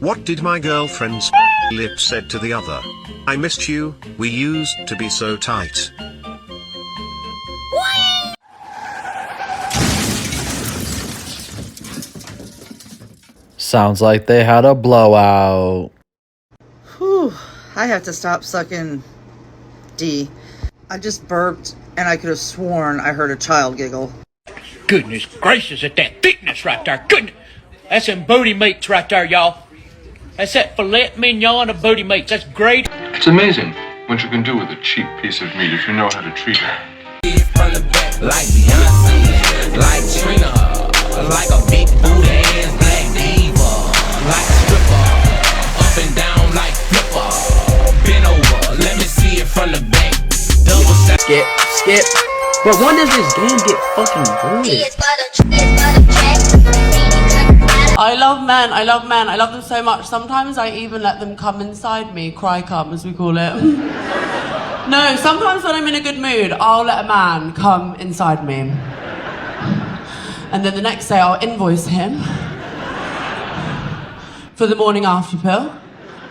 What did my girlfriend's lip said to the other? I missed you, we used to be so tight. Sounds like they had a blowout. Whew, I have to stop sucking D. I just burped and I could have sworn I heard a child giggle. Goodness gracious, at that thickness right there. Goodness. That's some booty meats right there, y'all. That's that filet mignon of booty meats. That's great. It's amazing what you can do with a cheap piece of meat if you know how to treat it. Like Beyonce, like Trina, like a big booty ass black diva, like a stripper, up and down like flipper, bend over, let me see it from the back, double step. Skip. But when does this game get fucking good? I love men, I love them so much. Sometimes I even let them come inside me, cry come as we call it. No, sometimes when I'm in a good mood, I'll let a man come inside me. And then the next day I'll invoice him for the morning after pill.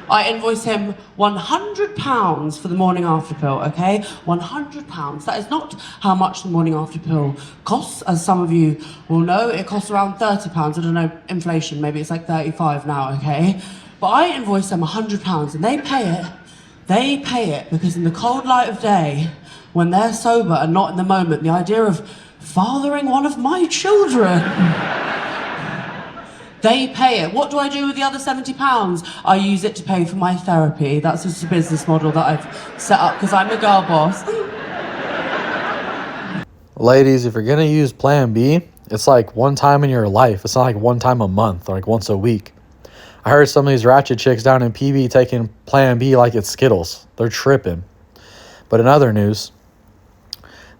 I invoice him £100 for the morning after pill, okay? £100. That is not how much the morning after pill costs, as some of you will know. It costs around £30. I don't know, inflation, maybe it's like 35 now, okay? But I invoice them £100 and they pay it. They pay it because in the cold light of day, when they're sober and not in the moment, the idea of fathering one of my children, they pay it. What do I do with the other £70? I use it to pay for my therapy. That's just a business model that I've set up because I'm a girl boss. Ladies, if you're gonna use Plan B, it's like one time in your life. It's not like one time a month or like once a week. I heard some of these ratchet chicks down in PB taking Plan B like it's Skittles. They're tripping. But in other news,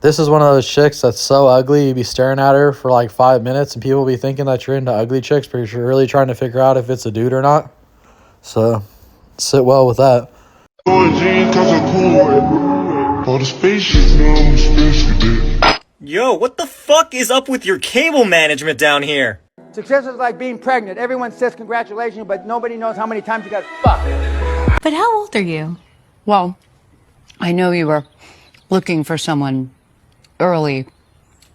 this is one of those chicks that's so ugly, you'd be staring at her for like 5 minutes and people be thinking that you're into ugly chicks, but you're really trying to figure out if it's a dude or not. So, sit well with that. Yo, what the fuck is up with your cable management down here? Success is like being pregnant. Everyone says congratulations, but nobody knows how many times you got fucked. But how old are you? Well, I know you were looking for someone early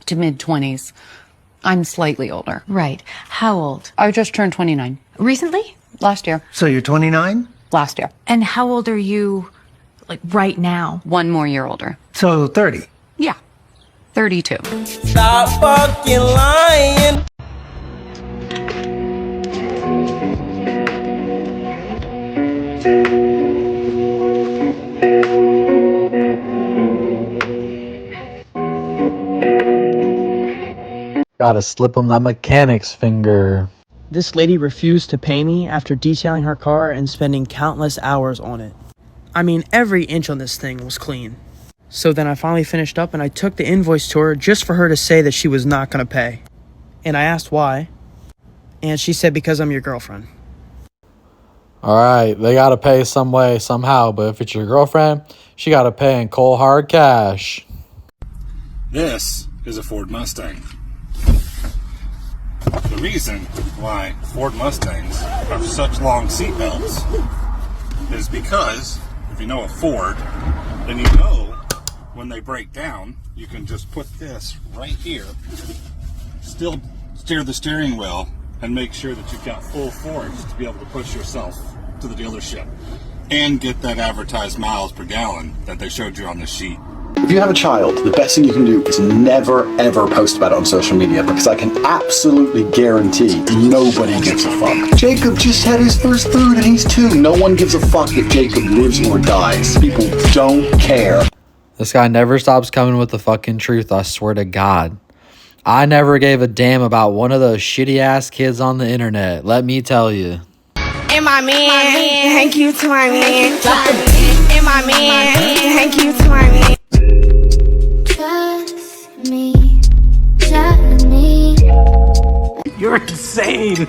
to mid-20s. I'm slightly older. Right. How old? I just turned 29. Recently? Last year. So you're 29? Last year. And how old are you, like, right now? 1 more year older. So 30? Yeah. 32. Stop fucking lying. Gotta slip him that mechanic's finger. This lady refused to pay me after detailing her car and spending countless hours on it. I mean, every inch on this thing was clean. So then I finally finished up and I took the invoice to her just for her to say that she was not gonna pay. And I asked why, and she said because I'm your girlfriend. Alright, they gotta pay some way, somehow, but if it's your girlfriend, she gotta pay in cold hard cash. This is a Ford Mustang. The reason why Ford Mustangs have such long seatbelts is because if you know a Ford, then you know when they break down, you can just put this right here, still steer the steering wheel, and make sure that you've got full force to be able to push yourself to the dealership and get that advertised miles per gallon that they showed you on the sheet. If you have a child, the best thing you can do is never ever post about it on social media, because I can absolutely guarantee nobody gives a fuck. Jacob just had his first food and he's 2. No one gives a fuck if Jacob lives or dies. People don't care. This guy never stops coming with the fucking truth, I swear to God. I never gave a damn about one of those shitty ass kids on the internet, let me tell you. And my man, thank you to my man. And my man, thank you to my man. Trust me, trust me. You're insane.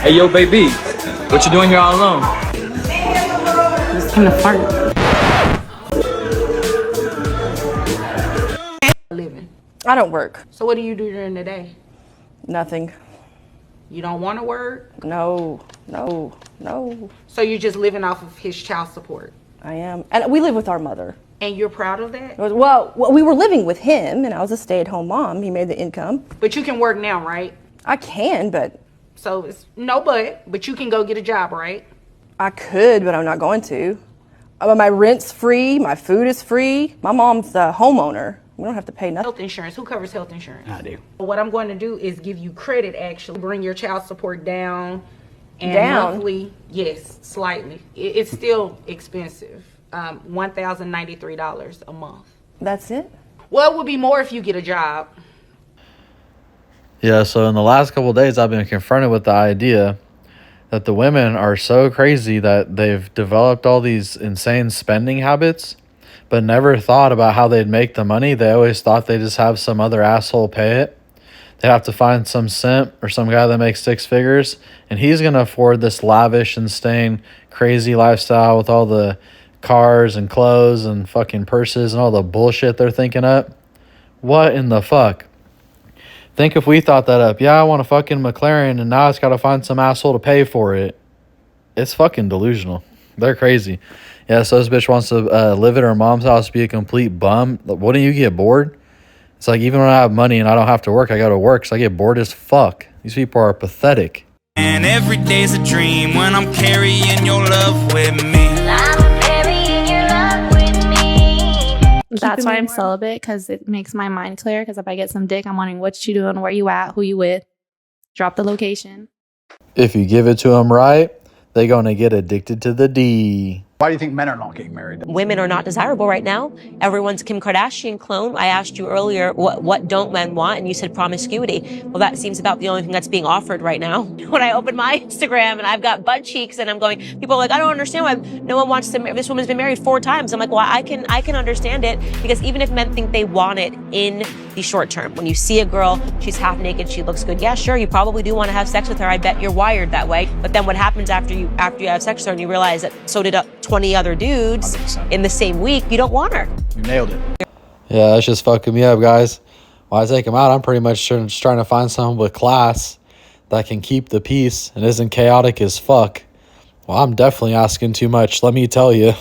Hey, yo, baby. What you doing here all alone? Just kind of fart. Living. I don't work. So what do you do during the day? Nothing. You don't want to work? No. So you're just living off of his child support? I am. And we live with our mother. And you're proud of that? Well, we were living with him, and I was a stay-at-home mom. He made the income. But you can work now, right? I can, but... So it's no but you can go get a job, right? I could, but I'm not going to. My rent's free, my food is free. My mom's the homeowner. We don't have to pay nothing. Health insurance. Who covers health insurance? I do. What I'm going to do is give you credit, actually. Bring your child support down. And Down? monthly, yes, slightly. It's still expensive. $1,093 a month. That's it? Well, it would be more if you get a job. Yeah, so in the last couple of days, I've been confronted with the idea that the women are so crazy that they've developed all these insane spending habits, but never thought about how they'd make the money. They always thought they just have some other asshole pay it. They have to find some simp or some guy that makes 6 figures, and he's going to afford this lavish, insane, crazy lifestyle with all the cars and clothes and fucking purses and all the bullshit they're thinking up. What in the fuck? Think if we thought that up. Yeah, I want a fucking McLaren, and now it's got to find some asshole to pay for it. It's fucking delusional. They're crazy. Yeah, so this bitch wants to live at her mom's house, be a complete bum. Wouldn't you get bored? It's like, even when I have money and I don't have to work, I go to work, so I get bored as fuck. These people are pathetic. And every day's a dream when I'm carrying your love with me. That's why I'm celibate, because it makes my mind clear. Because if I get some dick, I'm wondering what you doing, where you at, who you with. Drop the location. If you give it to them right, they're going to get addicted to the D. Why do you think men are not getting married? Women are not desirable right now. Everyone's Kim Kardashian clone. I asked you earlier, what don't men want? And you said promiscuity. Well, that seems about the only thing that's being offered right now. When I open my Instagram and I've got butt cheeks and I'm going, people are like, I don't understand why no one wants to marry. This woman's been married 4 times. I'm like, well, I can understand it, because even if men think they want it in the short term, when you see a girl, she's half naked, she looks good. Yeah, sure, you probably do want to have sex with her. I bet you're wired that way. But then what happens after you have sex with her and you realize that so did 20 other dudes 100%. In the same week, you don't want her. You nailed it. Yeah, that's just fucking me up, guys. When I take them out, I'm pretty much just trying to find someone with class that can keep the peace and isn't chaotic as fuck. Well, I'm definitely asking too much, let me tell you.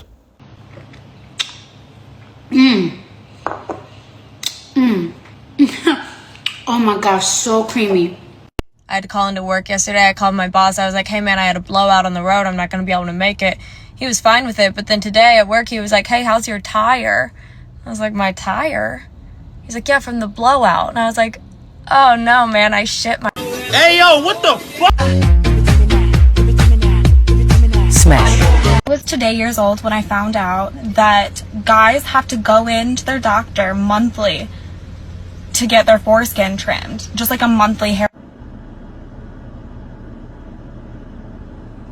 Oh my gosh, so creamy. I had to call into work yesterday. I called my boss. I was like, hey man, I had a blowout on the road. I'm not going to be able to make it. He was fine with it. But then today at work, he was like, hey, how's your tire? I was like, my tire? He's like, yeah, from the blowout. And I was like, oh no, man, I shit my... Hey, yo, what the fuck? Smash. I was today years old when I found out that guys have to go into their doctor monthly to get their foreskin trimmed. Just like a monthly hair.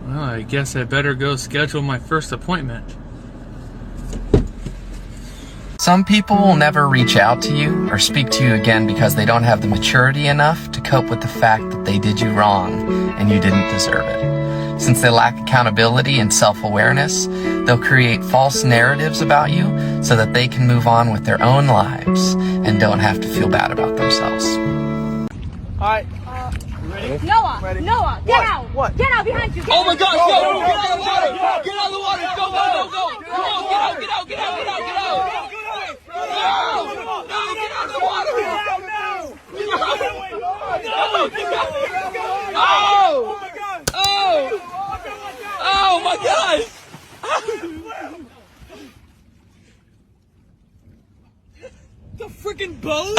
Well, I guess I better go schedule my first appointment. Some people will never reach out to you or speak to you again because they don't have the maturity enough to cope with the fact that they did you wrong and you didn't deserve it. Since they lack accountability and self-awareness, they'll create false narratives about you so that they can move on with their own lives and don't have to feel bad about themselves. All right. Ready? Noah, get out! What? Get out behind you! Oh my gosh, yo, get out of the water! Get out of the water! Go, go, go, go! Come on, get out, get out, get out, get out, get out! No, get out of the water! Oh! Oh my gosh! The freaking boat?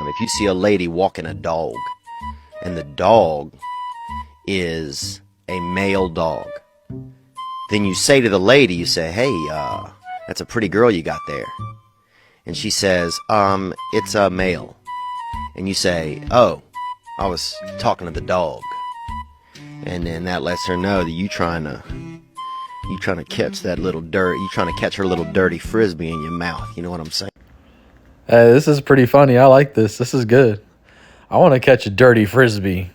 If you see a lady walking a dog, and the dog is a male dog, then you say to the lady, you say, hey, that's a pretty girl you got there. And she says, it's a male. And you say, oh, I was talking to the dog. And then that lets her know that you trying to catch that little dirt, you trying to catch her little dirty frisbee in your mouth. You know what I'm saying? Hey, this is pretty funny. I like this. This is good. I want to catch a dirty frisbee.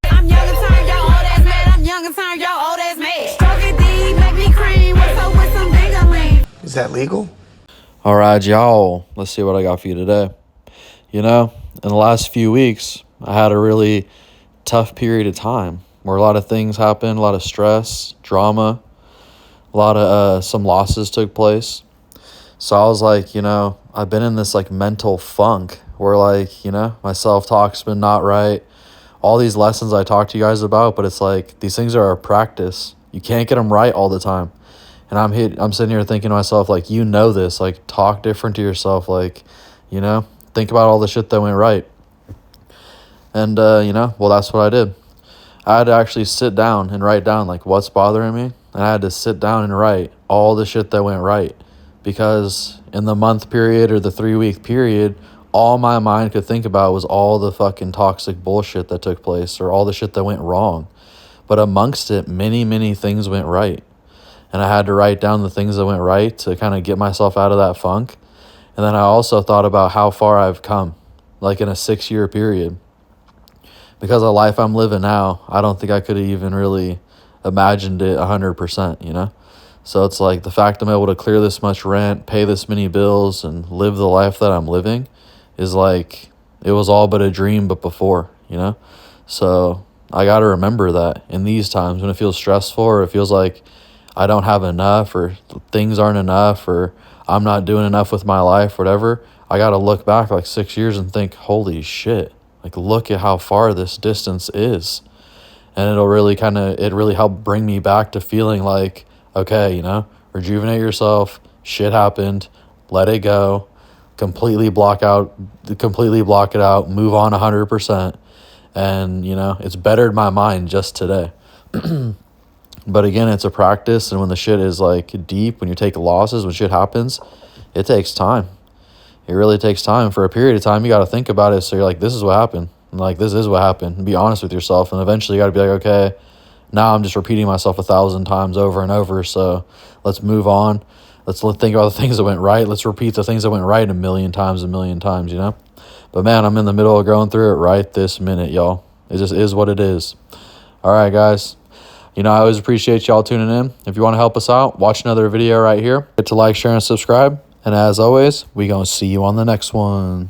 I'm young and tired, y'all old ass mad. I'm young and tired, y'all old ass mad. Stroke it deep, make me cream. What's up with some ding-a-ling? Is that legal? All right, y'all. Let's see what I got for you today. You know, in the last few weeks, I had a really tough period of time where a lot of things happened, a lot of stress, drama, a lot of some losses took place. So I was like, you know, I've been in this like mental funk where like, you know, my self-talk's been not right. All these lessons I talk to you guys about, but it's like these things are a practice. You can't get them right all the time. And I'm sitting here thinking to myself, like, you know this, like, talk different to yourself, like, you know, think about all the shit that went right. And, you know, well, that's what I did. I had to actually sit down and write down, like, what's bothering me. And I had to sit down and write all the shit that went right. Because in the month period or the 3-week period, all my mind could think about was all the fucking toxic bullshit that took place or all the shit that went wrong. But amongst it, many, many things went right. And I had to write down the things that went right to kind of get myself out of that funk. And then I also thought about how far I've come, like in a 6-year period. Because the life I'm living now, I don't think I could have even really imagined it 100%, you know? So it's like the fact I'm able to clear this much rent, pay this many bills, and live the life that I'm living is like, it was all but a dream but before, you know? So I got to remember that in these times when it feels stressful or it feels like I don't have enough or things aren't enough or I'm not doing enough with my life, whatever, I got to look back like 6 years and think, holy shit, like look at how far this distance is. And it really helped bring me back to feeling like, okay, you know, rejuvenate yourself, shit happened, let it go, completely block it out, move on 100%. And, you know, it's bettered my mind just today. But again, it's a practice. And when the shit is like deep, when you take losses, when shit happens, it takes time. It really takes time. For a period of time, you got to think about it. So you're like, this is what happened. And like, this is what happened. And be honest with yourself. And eventually you got to be like, okay, now I'm just repeating myself 1,000 times over and over. So let's move on. Let's think about the things that went right. Let's repeat the things that went right a million times, you know? But man, I'm in the middle of going through it right this minute, y'all. It just is what it is. All right, guys. You know, I always appreciate y'all tuning in. If you want to help us out, watch another video right here. Hit to like, share, and subscribe. And as always, we gonna see you on the next one.